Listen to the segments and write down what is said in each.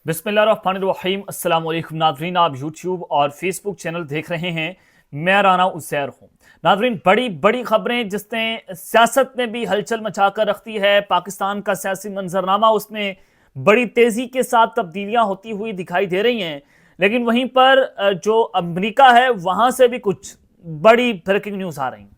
बिस्मिल्लाहिर्रहमानिर्रहीम। अस्सलाम वालेकुम नाज़रीन, आप यूट्यूब और फेसबुक चैनल देख रहे हैं। मैं राना उज़ैर हूँ। नाज़रीन, बड़ी बड़ी खबरें जिसने सियासत में भी हलचल मचा कर रखती है। पाकिस्तान का सियासी मंजरनामा, उसमें बड़ी तेज़ी के साथ तब्दीलियाँ होती हुई दिखाई दे रही हैं। लेकिन वहीं पर जो अमरीका है वहाँ से भी कुछ बड़ी ब्रेकिंग न्यूज़ आ रही हैं।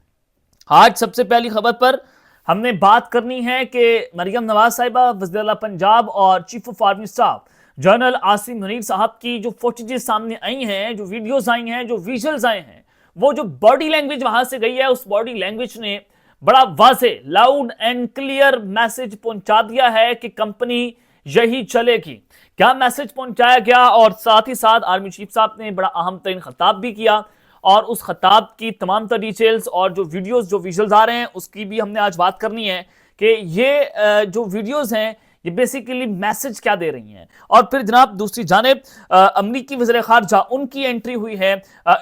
आज सबसे पहली खबर पर हमने बात करनी है कि मरियम नवाज साहिबा, वज़ीर आला पंजाब और chief of army staff general Asim Munir साहब की जो फुटेजेस सामने आई हैं, जो वीडियोस आई हैं, जो विजुअल्स आए हैं, वो जो बॉडी लैंग्वेज वहां से गई है, उस बॉडी लैंग्वेज ने बड़ा वाज़े, लाउड एंड क्लियर मैसेज पहुंचा दिया है कि कंपनी यही चलेगी। क्या मैसेज पहुंचाया गया, और साथ ही साथ आर्मी चीफ साहब ने बड़ा अहम तरीन खिताब भी किया, और उस खिताब की तमाम तर डिटेल्स और जो वीडियोस, जो विजुअल्स आ रहे हैं, उसकी भी हमने आज बात करनी है कि ये जो वीडियोस हैं ये बेसिकली मैसेज क्या दे रही हैं। और फिर जनाब दूसरी जानिब अमरीकी वज़ीर ख़ारजा, उनकी एंट्री हुई है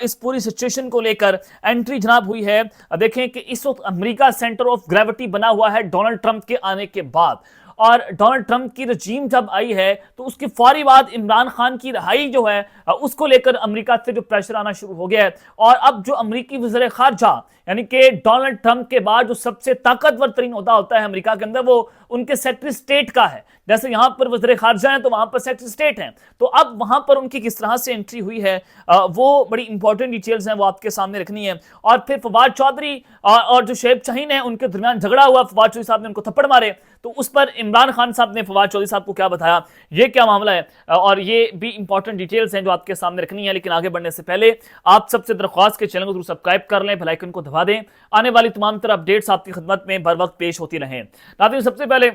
इस पूरी सिचुएशन को लेकर। एंट्री जनाब हुई है, देखें कि इस वक्त अमरीका सेंटर ऑफ ग्रेविटी बना हुआ है डोनाल्ड ट्रंप के आने के बाद। और डोनाल्ड ट्रंप की रजीम जब आई है तो उसके फौरी बाद इमरान खान की रिहाई जो है उसको लेकर अमेरिका से जो प्रेशर आना शुरू हो गया है। और अब जो अमेरिकी वज़ीर ख़ारजा यानी कि डोनाल्ड ट्रंप के बाद जो सबसे ताकतवर तरीन होता है अमेरिका के अंदर, वो उनके सेक्रेटरी स्टेट का है। जैसे यहां पर वज़ीर ख़ारजा है तो वहां पर सेक्रेटरी स्टेट है। तो अब वहां पर उनकी किस तरह से एंट्री हुई है, वो बड़ी इंपॉर्टेंट डिटेल्स हैं, वो आपके सामने रखनी है। और फिर फवाद चौधरी और जो शुएब शाहीन है, उनके दरमियान झगड़ा हुआ, फवाद चौधरी साहब ने उनको थप्पड़ मारे, तो उस पर इमरान खान साहब ने फवाद चौधरी साहब को क्या बताया, ये क्या मामला है, और ये भी इंपॉर्टेंट डिटेल्स हैं जो आपके सामने रखनी है। लेकिन आगे बढ़ने से पहले आप सबसे दरख्वास्त के चैनल को जरूर सब्सक्राइब कर लें, बेल आइकन को दबा दें। आने वाली तमाम तरह अपडेट्स आपकी खिदमत में बर वक्त पेश होती रहें। नाज़रीन, सबसे पहले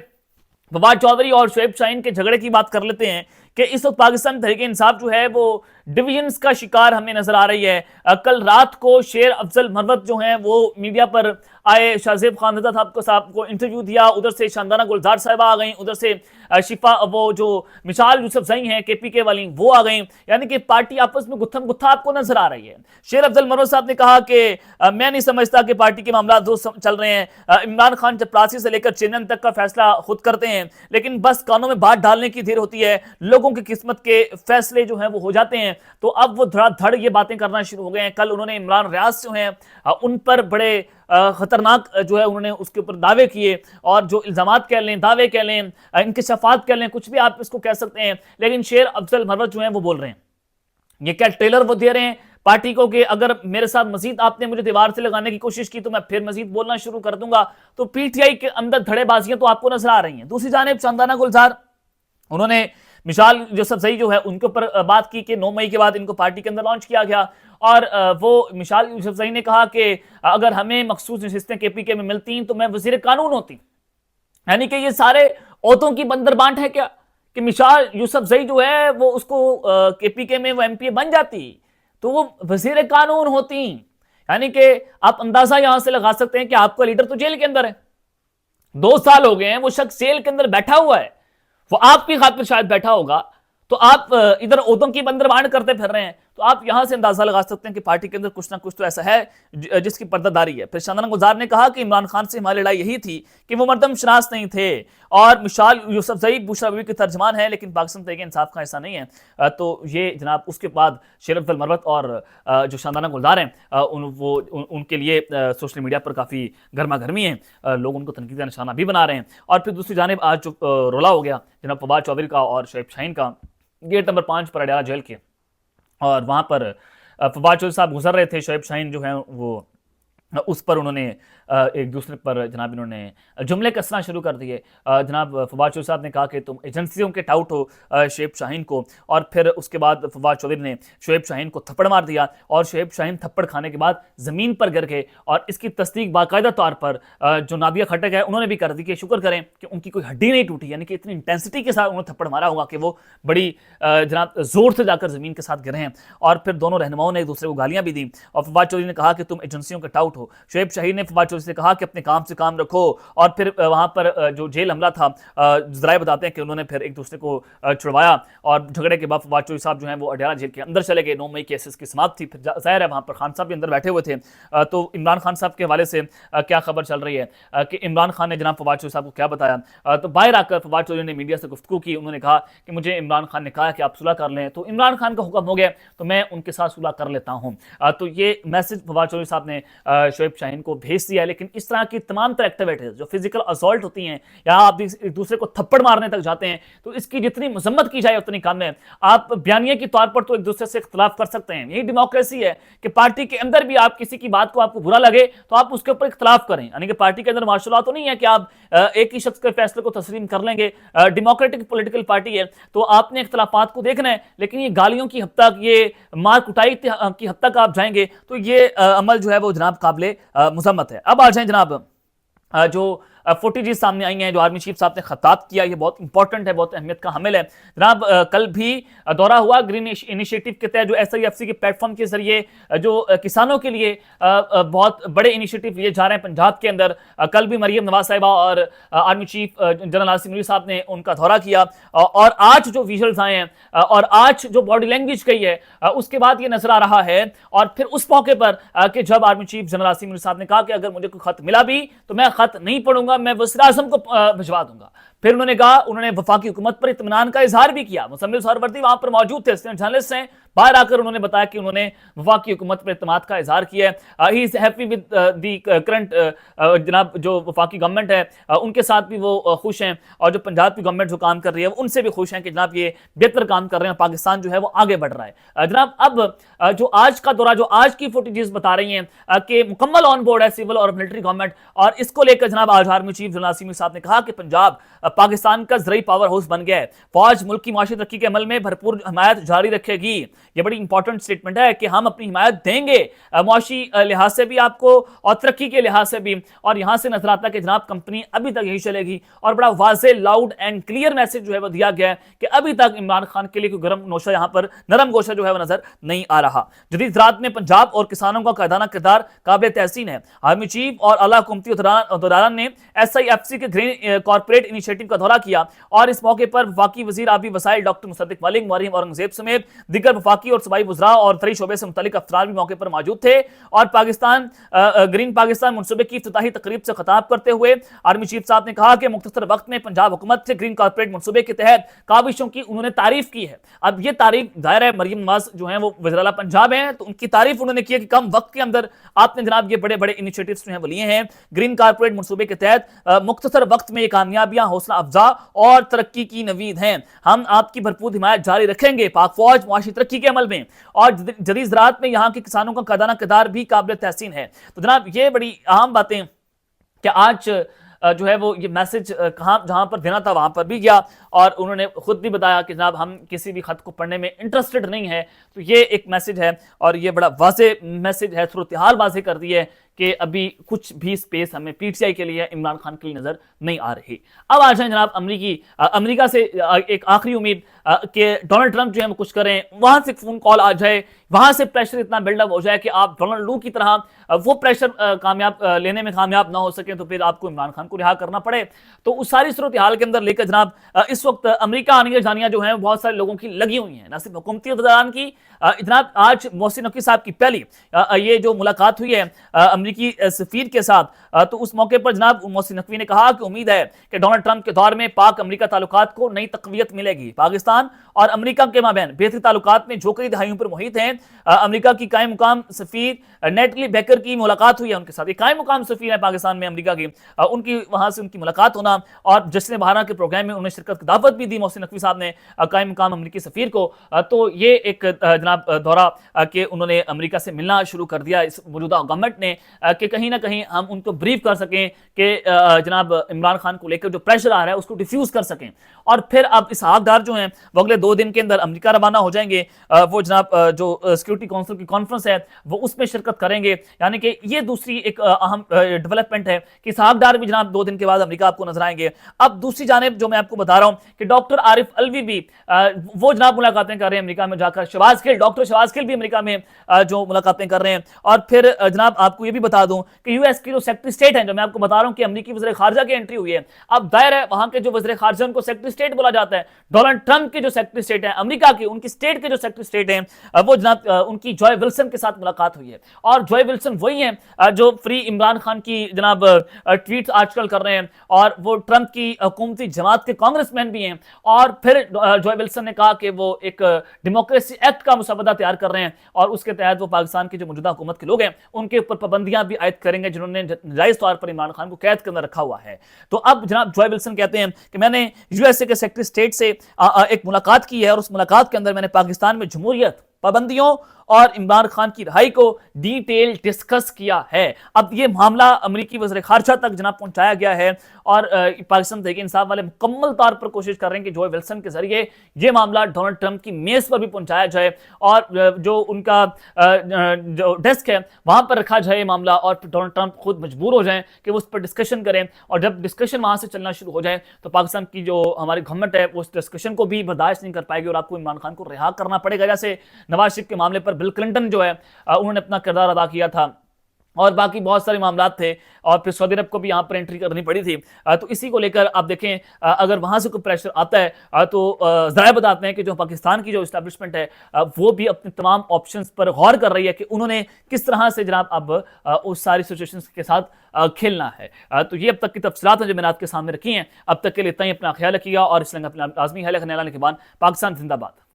फवाद चौधरी और शुएब शाहीन के झगड़े की बात कर लेते हैं कि इस वक्त पाकिस्तान तहरीक-ए-इंसाफ जो है वो डिविजन्स का शिकार हमें नजर आ रही है। कल रात को शेर अफजल मरवत जो हैं वो मीडिया पर आए, शाहजेब खान साहब को इंटरव्यू दिया, उधर से शानदाना गुलजार साहिबा आ गई, उधर से शिफा, वो जो मिसाल यूसुफजई हैं केपीके वाली, वो आ गई। यानी कि पार्टी आपस में गुत्थम गुत्था आपको नजर आ रही है। शेर अफजल मरवत साहब ने कहा कि मैं नहीं समझता कि पार्टी के मामला दो चल रहे हैं। इमरान खान चपरासी से लेकर चेन्नन तक का फैसला खुद करते हैं, लेकिन बस कानों में बात डालने की देर होती है, लोगों की किस्मत के फैसले जो हैं वो हो जाते हैं। तो अब वो धड़ाधड़ ये बातें करना शुरू हो गए हैं। कल उन्होंने इमरान रियाज जो हैं उन पर बड़े खतरनाक जो है उन्होंने उसके ऊपर दावे किए, और जो इल्जामात कह लें, दावे कह लें, इंकशाफात कह लें, कुछ भी आप इसको कह सकते हैं। लेकिन शेर अफजल मरवत जो है वो बोल रहे हैं, ये क्या ट्रेलर वो दे रहे हैं पार्टी को कि अगर मेरे साथ मजीद आपने मुझे दीवार से लगाने की कोशिश की तो मैं फिर मजीद बोलना शुरू कर दूंगा। तो पीटीआई के अंदर धड़ेबाजियां तो आपको नजर आ रही हैं। दूसरी जानिब शानदाना गुलजार, उन्होंने मिसाल यूसुफजई जो है उनके ऊपर बात की कि 9 मई के बाद इनको पार्टी के अंदर लॉन्च किया गया, और वो मिसाल यूसुफजई ने कहा कि अगर हमें मखसूस नशिस्तें केपीके में मिलती तो मैं वजीर कानून होती। यानी कि ये सारे औतों की बंदर बांट है क्या कि मिसाल यूसुफजई जो है वो उसको केपीके में वो एमपी बन जाती तो वो वजीर कानून होती। यानी कि आप अंदाजा यहां से लगा सकते हैं कि आपका लीडर तो जेल के अंदर है, 2 साल हो गए हैं, वो शख्स जेल के अंदर बैठा हुआ है, वो आपकी खातिर शायद बैठा होगा, तो आप इधर ओदों की बंदरबांट करते फिर रहे हैं। तो आप यहां से अंदाजा लगा सकते हैं कि पार्टी के अंदर कुछ ना कुछ तो ऐसा है जिसकी पर्दादारी है। फिर शानदाना गुलजार ने कहा कि इमरान खान से हमारी लड़ाई यही थी कि वो मर्दम शनास नहीं थे, और मिसाल यूसुफजई बुशरा बीबी के तर्जमान है, लेकिन पाकिस्तान तहरीक इंसाफ का ऐसा नहीं है। तो ये जनाब उसके बाद शेर अफजल मरवत और जो शानदाना गुलजार हैं उनके लिए सोशल मीडिया पर काफ़ी गर्मा गर्मी है, लोग उनको तनकीद का निशाना भी बना रहे हैं। और फिर दूसरी जानिब आज जो रोला हो गया जनाब फवाद चौधरी का और शुएब शाहीन का, गेट नंबर 5 पर अडयाला जेल के, और वहाँ पर फवाद चौधरी साहब गुजर रहे थे, शुएब शाहीन जो है वो उस पर उन्होंने एक दूसरे पर जनाब इन्होंने जुमले कसना शुरू कर दिए। जनाब फवाद चौधरी साहब ने कहा कि तुम एजेंसियों के टाउट हो शुएब शाहीन को, और फिर उसके बाद फवाद चौधरी ने शुएब शाहीन को थप्पड़ मार दिया, और शुएब शाहीन थप्पड़ खाने के बाद ज़मीन पर गिर गए। और इसकी तस्दीक बाकायदा तौर पर जो नादिया खटक है उन्होंने भी कर दी कि शुक्र करें कि उनकी कोई हड्डी नहीं टूटी, यानी कि इतनी इंटेंसिटी के साथ उन्होंने थप्पड़ मारा होगा कि वो बड़ी जनाब ज़ोर से जाकर ज़मीन के साथ गिरे हैं। और फिर दोनों रहनुमाओं ने एक दूसरे को गालियाँ भी दी, और फवाद चौधरी ने कहा कि तुम एजेंसियों के टाउट हो, हो। शोएब शाहीन ने फवाद चौधरी से कहा कि अपने काम से काम रखो, और फिर वहां पर जो जेल हमला था, जराए बताते हैं कि उन्होंने फिर एक दूसरे को छुड़वाया, और झगड़े के बाद फवाद चौधरी साहब जो है वो अडयाला जेल के अंदर चले गए। 9 मई केसेस की समाप्त थी। फिर जाहिर है वहां पर खान साहब भी अंदर बैठे हुए थे। तो इमरान खान साहब के हवाले से क्या खबर चल रही है कि इमरान खान ने जनाब फवाद चौधरी साहब को क्या बताया। तो बाहर आकर फवाद चौधरी ने मीडिया से गुफ्तगू की। उन्होंने कहा कि मुझे इमरान खान ने कहा कि आप सुलह कर लें, तो इमरान खान का हुक्म हो गया तो मैं उनके साथ सुलह कर लेता हूं। तो ये मैसेज फवाद चौधरी साहब ने शोएब शाहीन को भेज दिया। लेकिन इस तरह की तमाम तरह एक्टिविटीज जो फिजिकल असॉल्ट होती हैं, या आप एक दूसरे को थप्पड़ मारने तक जाते हैं, तो इसकी जितनी मजम्मत की जाए उतनी कम है। आप बयानिया के तौर पर तो एक दूसरे से इख्तलाफ कर सकते हैं, यही डेमोक्रेसी है कि पार्टी के अंदर भी आप किसी की बात को आपको बुरा लगे तो आप उसके ऊपर इख्तलाफ करें। यानी कि पार्टी के अंदर मार्शल लॉ तो नहीं है कि आप एक ही शख्स के फैसले को तस्लीम कर लेंगे। डेमोक्रेटिक पॉलिटिकल पार्टी है, तो आपने इख्तलाफात को देखना है, लेकिन ये गालियों की हद तक, ये मार कुटाई की हद तक आप जाएंगे तो ये अमल जो है वो जनाब काबिले मुज़म्मत है। अब आ जाए जनाब जो फुटेजेस सामने आई हैं, जो आर्मी चीफ साहब ने खिताब किया, ये बहुत इंपॉर्टेंट है, बहुत अहमियत का हामिल है जनाब। कल भी दौरा हुआ ग्रीन इनिशिएटिव के तहत, जो SIFC के प्लेटफॉर्म के जरिए जो किसानों के लिए बहुत बड़े इनिशिएटिव लिए जा रहे हैं पंजाब के अंदर। कल भी मरियम नवाज साहिबा और army chief general Asim Munir साहब ने उनका दौरा किया, और आज जो विजुअल्स आए हैं और आज जो बॉडी लैंग्वेज गई है, उसके बाद ये नजर आ रहा है। और फिर उस मौके पर कि जब army chief general Asim Munir साहब ने कहा कि अगर मुझे कोई खत मिला भी तो मैं खत नहीं पढ़ूंगा, मैं वज़ीर आज़म को भिजवा दूंगा। फिर उन्होंने कहा, उन्होंने वफाकी हुकूमत पर इत्मीनान का इजहार भी किया। मुसम्मिल सहरवर्दी वहां पर मौजूद थे, जर्नलिस्ट हैं, बाहर आकर उन्होंने बताया कि उन्होंने वफाकी हुकूमत पर इत्मीनान का इजहार किया है। He is happy with the current जनाब जो वफाकी गवर्नमेंट है उनके साथ भी वो खुश हैं, और जो पंजाब की गवर्नमेंट जो काम कर रही है उनसे भी खुश हैं कि जनाब ये बेहतर काम कर रहे हैं, पाकिस्तान जो है वो आगे बढ़ रहा है जनाब। अब जो आज का दौरा, जो आज की फुटेजेस बता रही हैं कि मुकम्मल ऑन बोर्ड है सिविल और मिलिट्री गवर्नमेंट, और इसको लेकर जनाब आज army chief general Asim Munir साहब ने कहा कि पंजाब पाकिस्तान का ज़रई पावर हाउस बन गया है, फौज मुल्क की माशी तरक्की के अमल में भरपूर हिमायत जारी रखेगी। ये बड़ी इंपॉर्टेंट स्टेटमेंट है कि हम अपनी हिमायत देंगे मुआशी लिहाज से भी आपको और तरक्की के लिहाज से भी। और यहां से नजर आता है कि जनाब कंपनी अभी तक यही चलेगी, और बड़ा वाज़ेह लाउड एंड क्लियर मैसेज जो है वो दिया गया है कि अभी तक इमरान खान के लिए कोई गर्म नोशा, यहां पर नरम गोशा जो है वो नजर नहीं आ रहा। जदीद ज़राअत में पंजाब और किसानों का कायदाना किरदार काबिल तहसीन है। आर्मी चीफ और आला हुकूमती उहदेदारान ने SIFC के ग्रीन कॉर्पोरेट इनिशिएटिव का दौरा किया, और इस मौके पर वफाकी वजीर आबी वसाइल डॉक्टर मुसद्दिक मलिक, मरियम औरंगजेब समेत दीगर वफाकी और सूबाई वज़रा और फरी शोबे से मुतल्लिक अफसरान भी मौके पर मौजूद थे। और पाकिस्तान ग्रीन पाकिस्तान मनसूबे की इफ्तिताही तकरीब से खिताब करते हुए आर्मी चीफ साहब ने कहा कि मुख्तसर वक्त में पंजाब हुकूमत से ग्रीन कॉर्पोरेट मनसूबे के तहत काविशों की उन्होंने तारीफ की है। अब ये तारीफ दायरा है, मरियम नवाज जो है वो वज़ीर आला पंजाब हैं, तो उनकी तारीफ उन्होंने की है कि कम वक्त के अंदर आपने जनाब ये बड़े बड़े इनिशिएटिव्स जो हैं वो लिए हैं ग्रीन कॉर्पोरेट मनसूबे के तहत। मुख्तसर वक्त में ये कामयाबियां हौसला अफजा और तरक्की की नवीद हैं। हम आपकी भरपूर हिमायत जारी रखेंगे पाक फौज मुआशी तरक्की के अमल में, और जदीद ज़राअत में यहाँ के किसानों का कायदाना किरदार भी काबिल तहसीन है। तो जनाब ये बड़ी अहम बातें कि आज जो है वो ये मैसेज कहाँ जहाँ पर देना था वहाँ पर भी गया, और उन्होंने खुद भी बताया कि जनाब हम किसी भी खत को पढ़ने में इंटरेस्टेड नहीं है। तो ये एक मैसेज है, और ये बड़ा वाज़ेह मैसेज है, सूरत हाल वाज़ेह कर दी है कि अभी कुछ भी स्पेस हमें PTI के लिए, इमरान खान के लिए नजर नहीं आ रही। अब आ जाए जनाब अमेरिका से एक आखिरी उम्मीद कि डोनाल्ड ट्रंप जो है वो कुछ करें, वहां से फोन कॉल आ जाए, वहां से प्रेशर इतना बिल्डअप हो जाए कि आप डोनाल्ड लू की तरह वो प्रेशर कामयाब लेने में कामयाब ना हो सके, तो फिर आपको इमरान खान को रिहा करना पड़े। तो उस सारी सूरत हाल के अंदर लेकर जनाब इस वक्त अमेरिका आने जानियां जो है बहुत सारे लोगों की लगी हुई हैं, न सिर्फ हुकूमती उहदेदारान की। जनाब आज मोहसिन नकवी साहब की पहली ये जो मुलाकात हुई है अमेरिकी सफीर के साथ, तो उस मौके पर जनाब मोहसिन नकवी ने कहा कि उम्मीद है कि डोनाल्ड ट्रंप के दौर में पाक अमेरिका ताल्लुकात को नई तक़वियत मिलेगी। पाकिस्तान और अमेरिका के माबैन बेहतरी ताल्लुकात में जो कई दहाइयों पर मुहित हैं। अमेरिका की कायम मुकाम सफीर नेटली बेकर की मुलाकात हुई है उनके साथ, कायम मुकाम सफीर है पाकिस्तान में अमेरिका की, उनकी वहां से उनकी मुलाकात होना, और जश्न बहारा के प्रोग्राम में उन्हें शिरकत की दावत भी दी मोहसिन नकवी साहब ने कायम मुकाम अमेरिकी सफीर को। तो ये एक जनाब दौरा कि उन्होंने अमेरिका से मिलना शुरू कर दिया इस मौजूदा गवर्नमेंट ने, कि कहीं ना कहीं हम उनको ब्रीफ कर सकें कि जनाब इमरान खान को लेकर जो प्रेशर आ रहा है उसको डिफ्यूज कर सकें। और फिर अब इसहाक डार जो हैं वो अगले 2 दिन के अंदर अमेरिका रवाना हो जाएंगे। वो जनाब जो सिक्योरिटी काउंसिल की कॉन्फ्रेंस है वो उसमें शिरकत करेंगे। यानी कि ये दूसरी एक अहम डेवलपमेंट है कि इसहाक डार भी जनाब 2 दिन के बाद अमेरिका आपको नजर आएंगे। अब दूसरी जानिब जो मैं आपको बता रहा हूं कि डॉक्टर आरिफ अलवी भी वो जनाब मुलाकातें कर रहे हैं अमेरिका में जाकर। डॉक्टर शहबाज खिल भी अमेरिका में जो मुलाकातें कर रहे हैं। और फिर जनाब आपको ये भी बता दूं कि यूएस की जो सेक्रेटरी स्टेट है, जो मैं आपको बता रहा हूं कि अमेरिकी वज़ीर खारजा की एंट्री हुई है, अब दायर है वहां के जो वज़ीर खारजा उनको सेक्रेटरी स्टेट बोला जाता है। डोनाल्ड ट्रंप की जो सेक्रेटरी स्टेट है अमेरिका की, उनकी स्टेट के जो सेक्रेटरी स्टेट है वो जनाब उनकी जॉय विल्सन के साथ मुलाकात हुई है। और जॉय विल्सन वही है जो फ्री इमरान खान की जनाब ट्वीट आजकल कर रहे हैं, और वो ट्रंप की हुकूमती जमात के कांग्रेसमैन भी हैं। और फिर जॉय विल्सन ने कहा कि वो एक डेमोक्रेसी एक्ट का मुसवदा तैयार कर रहे हैं और उसके तहत वो पाकिस्तान की जो मौजूदा हुकूमत के लोग हैं उनके ऊपर पाबंदियां भी आयद करेंगे जिन्होंने जायज तौर पर इमरान खान को कैद के अंदर रखा हुआ है। तो अब जनाब जॉय विल्सन कहते हैं कि मैंने यूएसए के सेक्रेटरी स्टेट से एक मुलाकात की है और उस मुलाकात के अंदर मैंने पाकिस्तान में जमहूरियत, पाबंदियों और इमरान खान की रिहाई को डिटेल डिस्कस किया है। अब ये मामला अमेरिकी वज़ीर खारजा तक जनाब पहुंचाया गया है और पाकिस्तान तहरीक इंसाफ वाले मुकम्मल तौर पर कोशिश कर रहे हैं कि जॉय विल्सन के जरिए ये मामला डोनाल्ड ट्रंप की मेज पर भी पहुंचाया जाए और जो उनका जो डेस्क है वहां पर रखा जाए मामला, और डोनाल्ड ट्रंप खुद मजबूर हो जाएं कि वो उस पर डिस्कशन करें। और जब डिस्कशन वहां से चलना शुरू हो जाए तो पाकिस्तान की जो हमारी गवर्नमेंट है वो उस डिस्कशन को भी बर्दाश्त नहीं कर पाएगी और आपको इमरान खान को रिहा करना पड़ेगा। जैसे नवाज शरीफ के मामले पर बिल क्लिंटन जो है उन्होंने अपना किरदार अदा किया था, और बाकी बहुत सारे मामला थे, और फिर सऊदी अरब को भी यहाँ पर एंट्री करनी पड़ी थी। तो इसी को लेकर आप देखें अगर वहाँ से कोई प्रेशर आता है तो ज़राए बताते हैं कि जो पाकिस्तान की जो इस्टेब्लिशमेंट है वो भी अपने तमाम ऑप्शंस पर गौर कर रही है कि उन्होंने किस तरह से जनाब अब उस सारी सिचुएशंस के साथ खेलना है। तो ये अब तक की तफसीलात हैं जो मैंने आपके सामने रखी हैं। अब तक के लिए इतना ही, अपना ख्याल रखिएगा और इस अपना लाजमी ख्याल रखने के बाद पाकिस्तान जिंदाबाद।